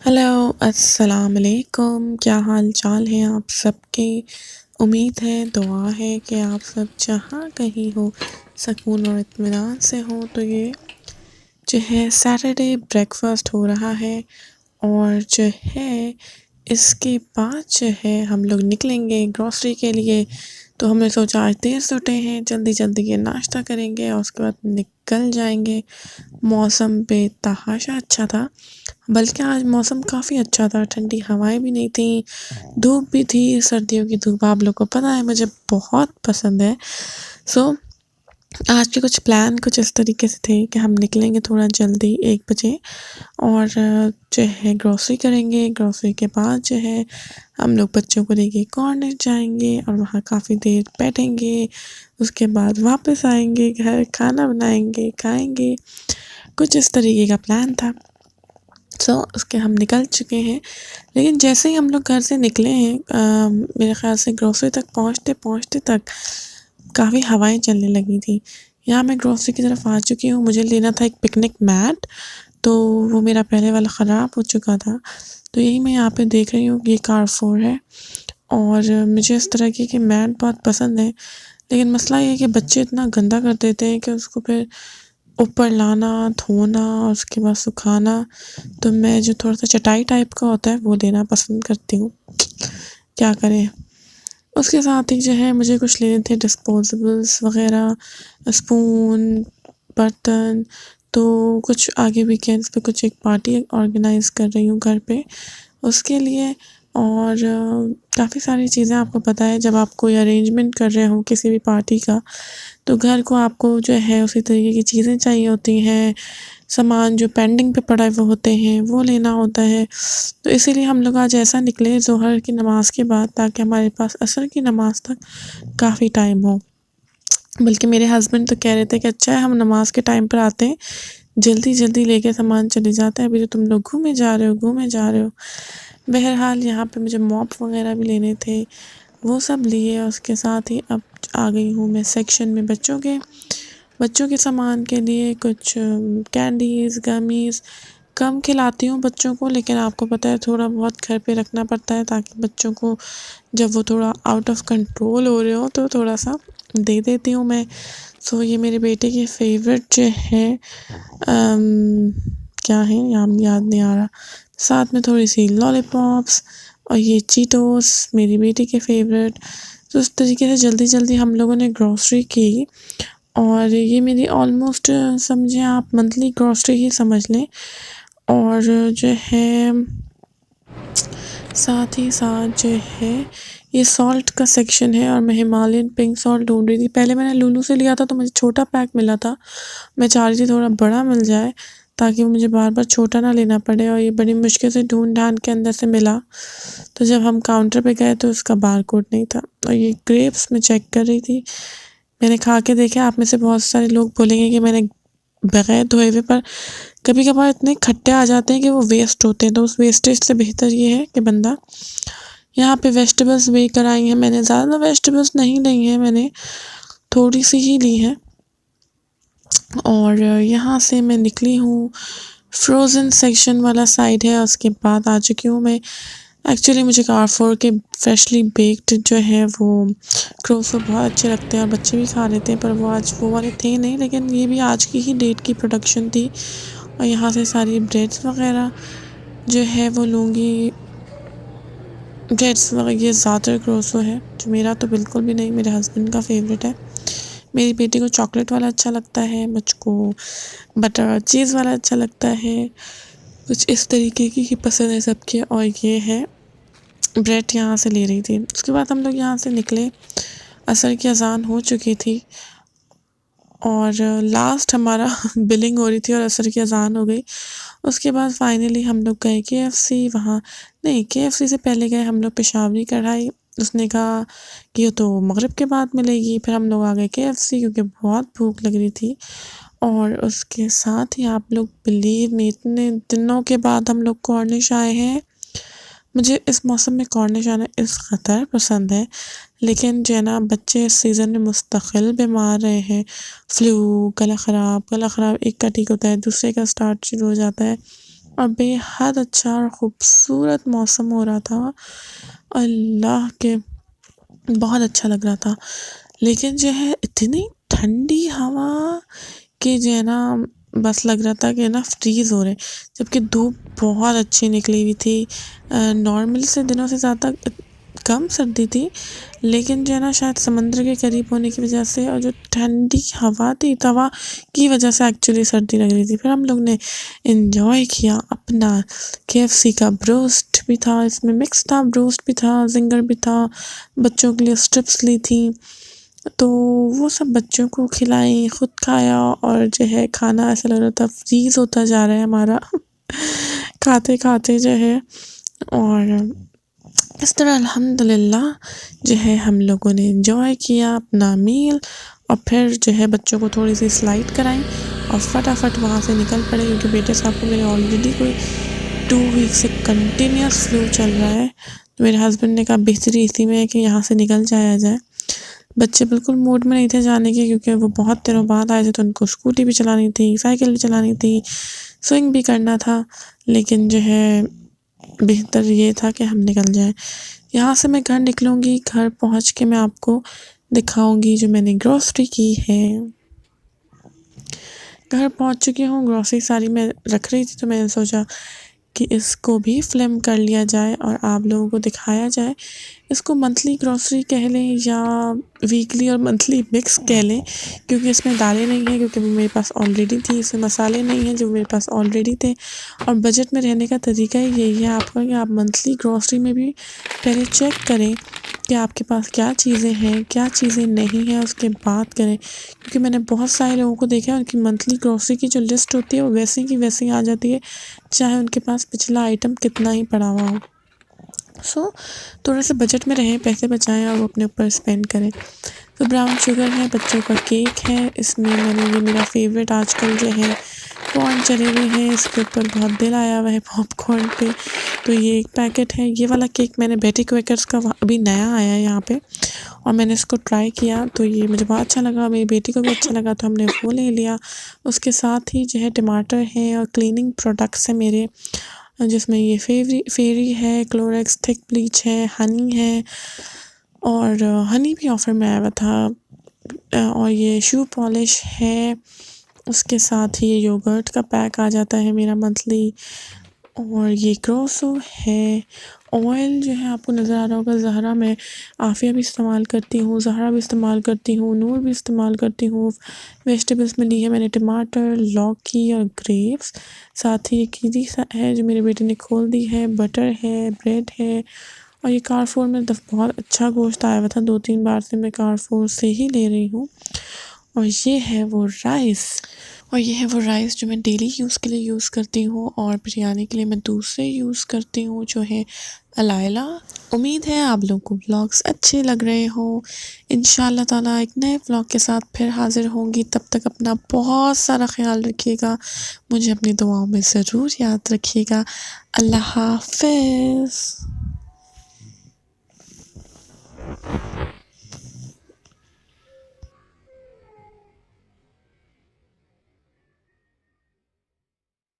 Hello, अस्सलाम वालेकुम। क्या हाल चाल है आप सबके। उम्मीद है, दुआ है कि आप सब जहाँ कहीं हो सुकून और इत्मीनान से हो। तो ये जो है सैटरडे ब्रेकफास्ट हो रहा है और जो है इसके बाद जो है हम लोग निकलेंगे ग्रोसरी के लिए। तो हमने सोचा आज देर से उठे हैं, जल्दी जल्दी ये नाश्ता करेंगे और उसके बाद निकल जाएंगे। मौसम बेतहाशा अच्छा था, बल्कि आज मौसम काफ़ी अच्छा था, ठंडी हवाएं भी नहीं थी, धूप भी थी। सर्दियों की धूप आप लोग को पता है मुझे बहुत पसंद है। सो आज के कुछ प्लान कुछ इस तरीके से थे कि हम निकलेंगे थोड़ा जल्दी 1 बजे और जो है ग्रोसरी करेंगे। ग्रोसरी के बाद जो है हम लोग बच्चों को लेके कॉर्नर जाएंगे और वहाँ काफ़ी देर बैठेंगे। उसके बाद वापस आएंगे घर, खाना बनाएंगे, खाएंगे। कुछ इस तरीके का प्लान था। उसके हम निकल चुके हैं, लेकिन जैसे ही हम लोग घर से निकले हैं मेरे ख़्याल से ग्रोसरी तक पहुँचते तक काफ़ी हवाएं चलने लगी थी। यहाँ मैं ग्रोसरी की तरफ आ चुकी हूँ। मुझे लेना था एक पिकनिक मैट, तो वो मेरा पहले वाला ख़राब हो चुका था। तो यही मैं यहाँ पे देख रही हूँ, ये कारफोर है और मुझे इस तरह के मैट बहुत पसंद है। लेकिन मसला ये है कि बच्चे इतना गंदा कर देते हैं कि उसको फिर ऊपर लाना, धोना और उसके बाद सुखाना। तो मैं जो थोड़ा सा चटाई टाइप का होता है वो लेना पसंद करती हूँ। क्या करें। उसके साथ ही जो है मुझे कुछ लेने थे डिस्पोजेबल्स वगैरह, स्पून, बर्तन। तो कुछ आगे वीकेंड्स पे कुछ एक पार्टी ऑर्गेनाइज़ कर रही हूँ घर पे, उसके लिए। और काफ़ी सारी चीज़ें, आपको पता है जब आप कोई अरेंजमेंट कर रहे हो किसी भी पार्टी का, तो घर को आपको जो है उसी तरीके की चीज़ें चाहिए होती हैं। सामान जो पेंडिंग पे पड़ा है वो होते हैं, वो लेना होता है। तो इसीलिए हम लोग आज ऐसा निकले ज़ोहर की नमाज़ के बाद, ताकि हमारे पास असर की नमाज़ तक काफ़ी टाइम हो। बल्कि मेरे हस्बैंड तो कह रहे थे कि अच्छा है हम नमाज़ के टाइम पर आते हैं, जल्दी जल्दी लेके सामान चले जाते हैं, अभी तो तुम लोग घूमे जा रहे हो। बहरहाल यहाँ पे मुझे मॉप वगैरह भी लेने थे, वो सब लिए। और उसके साथ ही अब आ गई हूँ मैं सेक्शन में बच्चों के सामान के लिए। कुछ कैंडीज़, गमीज़ कम खिलाती हूँ बच्चों को, लेकिन आपको पता है थोड़ा बहुत घर पे रखना पड़ता है, ताकि बच्चों को जब वो थोड़ा आउट ऑफ कंट्रोल हो रहे हो तो थोड़ा सा दे देती हूँ मैं। ये मेरे बेटे की फ़ेवरेट जो है क्या है नाम याद नहीं आ रहा, साथ में थोड़ी सी लॉलीपॉप्स और ये चीटोस मेरी बेटी के फ़ेवरेट। तो इस तरीके से जल्दी जल्दी हम लोगों ने ग्रॉसरी की और ये मेरी ऑलमोस्ट समझें आप मंथली ग्रॉसरी ही समझ लें। और जो है साथ ही साथ जो है ये सॉल्ट का सेक्शन है और मैं हिमालयन पिंक सॉल्ट ढूंढ रही थी। पहले मैंने लुलु से लिया था तो मुझे छोटा पैक मिला था, मैं चाह रही थी थोड़ा बड़ा मिल जाए ताकि वो मुझे बार बार छोटा ना लेना पड़े। और ये बड़ी मुश्किल से ढूंढ ढांड के अंदर से मिला। तो जब हम काउंटर पे गए तो उसका बार कोड नहीं था। और ये ग्रेप्स मैं चेक कर रही थी, मैंने खा के देखा। आप में से बहुत सारे लोग बोलेंगे कि मैंने बगैर धोए हुए, पर कभी कभार इतने खट्टे आ जाते हैं कि वो वेस्ट होते हैं। तो उस वेस्टेज से बेहतर ये है कि बंदा यहाँ पे वेजिटेबल्स भी कराई हैं। मैंने ज़्यादा वेजिटेबल्स नहीं ली हैं, मैंने थोड़ी सी ही ली है। और यहाँ से मैं निकली हूँ, फ्रोज़न सेक्शन वाला साइड है, उसके बाद आ चुकी हूँ मैं। एक्चुअली मुझे कारफोर के फ्रेशली बेक्ड जो है वो क्रोसो बहुत अच्छे लगते हैं और बच्चे भी खा लेते हैं, पर वो आज वो वाले थे नहीं। लेकिन ये भी आज की ही डेट की प्रोडक्शन थी। और यहाँ से सारी ब्रेड्स वगैरह जो है वो लूँगी। ब्रेड्स वगैरह ये ज़्यादा क्रोसो है, जो मेरा तो बिल्कुल भी नहीं, मेरे हस्बैंड का फेवरेट है। मेरी बेटी को चॉकलेट वाला अच्छा लगता है, मुझको बटर चीज़ वाला अच्छा लगता है। कुछ इस तरीके की ही पसंद है सबके। और ये है ब्रेड यहाँ से ले रही थी। उसके बाद हम लोग यहाँ से निकले, असर की अज़ान हो चुकी थी और लास्ट हमारा बिलिंग हो रही थी और असर की अज़ान हो गई। उसके बाद फाइनली हम लोग गए केएफसी। वहाँ नहीं, केएफसी से पहले गए हम लोग पेशावरी कढ़ाई। उसने कहा कि ये तो मगरिब के बाद मिलेगी। फिर हम लोग आ गए केएफसी क्योंकि बहुत भूख लग रही थी। और उसके साथ ही आप लोग बिलीव में, इतने दिनों के बाद हम लोग कॉर्निश आए हैं। मुझे इस मौसम में कॉर्निश आना इस कदर पसंद है, लेकिन जो है ना बच्चे इस सीज़न में मुस्तकिल बीमार रहे हैं। फ्लू, गला ख़राब एक का ठीक होता है, दूसरे का स्टार्ट शुरू हो जाता है। और बेहद अच्छा और ख़ूबसूरत मौसम हो रहा था। अल्लाह के बहुत अच्छा लग रहा था। लेकिन जो है इतनी ठंडी हवा कि जो है ना बस लग रहा था कि ना फ्रीज़ हो रहे, जबकि धूप बहुत अच्छी निकली हुई थी। नॉर्मल से दिनों से ज़्यादा कम सर्दी थी, लेकिन जो है ना शायद समंदर के करीब होने की वजह से और जो ठंडी हवा थी तवा की वजह से एक्चुअली सर्दी लग रही थी। फिर हम लोग ने एन्जॉय किया अपना केएफसी का ब्रोस्ट भी था, इसमें मिक्स था, ब्रोस्ट भी था, ज़िंगर भी था, बच्चों के लिए स्ट्रिप्स ली थी, तो वो सब बच्चों को खिलाई, खुद खाया और जो है खाना ऐसा लग रहा था फ्रीज़ होता जा रहा है हमारा खाते-खाते जो है। और इस तरह अल्हम्दुलिल्लाह जो है हम लोगों ने एंजॉय किया अपना मील और फिर जो है बच्चों को थोड़ी सी स्लाइड कराई और फटाफट वहाँ से निकल पड़े, क्योंकि बेटे साहब को मेरे ऑलरेडी कोई 2 वीक से कंटिन्यूस फ्लू चल रहा है। तो मेरे हस्बैंड ने कहा बेहतरी इसी में है कि यहाँ से निकल जाया जाए। बच्चे बिल्कुल मूड में नहीं थे जाने के, क्योंकि वो बहुत दिनों बाद आए थे, तो उनको स्कूटी भी चलानी थी, साइकिल भी चलानी थी, स्विंग भी करना था, लेकिन जो है बेहतर ये था कि हम निकल जाएँ। यहाँ से मैं घर निकलूँगी, घर पहुँच के मैं आपको दिखाऊँगी जो मैंने ग्रॉसरी की है। घर पहुँच चुकी हूँ, ग्रॉसरी सारी मैं रख रही थी, तो मैंने सोचा कि इसको भी फ़िल्म कर लिया जाए और आप लोगों को दिखाया जाए। इसको मंथली ग्रॉसरी कह लें या वीकली और मंथली मिक्स कह लें, क्योंकि इसमें दालें नहीं हैं, क्योंकि वो मेरे पास ऑलरेडी थी, इसमें मसाले नहीं हैं जो मेरे पास ऑलरेडी थे। और बजट में रहने का तरीका ही यही है आपका कि आप मंथली ग्रॉसरी में भी पहले चेक करें कि आपके पास क्या चीज़ें हैं, क्या चीज़ें नहीं हैं, उसके बाद करें। क्योंकि मैंने बहुत सारे लोगों को देखा है उनकी मंथली ग्रॉसरी की जो लिस्ट होती है वो वैसी की वैसी आ जाती है, चाहे उनके पास पिछला आइटम कितना ही पड़ा हुआ हो। सो थोड़ा सा बजट में रहें, पैसे बचाएं और वो अपने ऊपर स्पेंड करें। तो ब्राउन शुगर है, बच्चों का केक है, इसमें मैंने ये मेरा फेवरेट आजकल जो है कॉर्न चले हुए हैं, इसके ऊपर बहुत दिल आया हुआ है पॉपकॉर्न पे, तो ये एक पैकेट है। ये वाला केक मैंने बेटी क्वेकर्स का अभी नया आया है यहाँ पे, और मैंने इसको ट्राई किया तो ये मुझे बहुत अच्छा लगा, मेरी बेटी को भी अच्छा लगा, तो हमने वो ले लिया। उसके साथ ही जो है टमाटर है और क्लीनिंग प्रोडक्ट्स हैं मेरे, जिसमें ये फेरी है, क्लोरेक्स थिक ब्लीच है, हनी है, और हनी भी ऑफ़र में आया हुआ था, और ये शू पॉलिश है। उसके साथ ही ये योगर्ट का पैक आ जाता है मेरा मंथली, और ये क्रोसो है। ऑयल जो है आपको नज़र आ रहा होगा ज़हरा, मैं आफिया भी इस्तेमाल करती हूँ, ज़हरा भी इस्तेमाल करती हूँ, नूर भी इस्तेमाल करती हूँ। वेजिटेबल्स में ली है मैंने टमाटर, लौकी और ग्रेप्स, साथ ही कीवी है जो मेरे बेटे ने खोल दी है, बटर है, ब्रेड है, और ये कारफोर में बहुत अच्छा गोश्त आया हुआ था, 2-3 बार से मैं कारफोर से ही ले रही हूँ। और ये है वो राइस जो मैं डेली यूज़ के लिए यूज़ करती हूँ, और बिरयानी के लिए मैं दूसरे यूज़ करती हूँ जो है अलाइला। उम्मीद है आप लोगों को व्लॉग्स अच्छे लग रहे हों। इंशाल्लाह ताला एक नए व्लॉग के साथ फिर हाज़िर होंगी। तब तक अपना बहुत सारा ख्याल रखिएगा, मुझे अपनी दुआओं में ज़रूर याद रखिएगा। अल्लाह हाफ़िज़।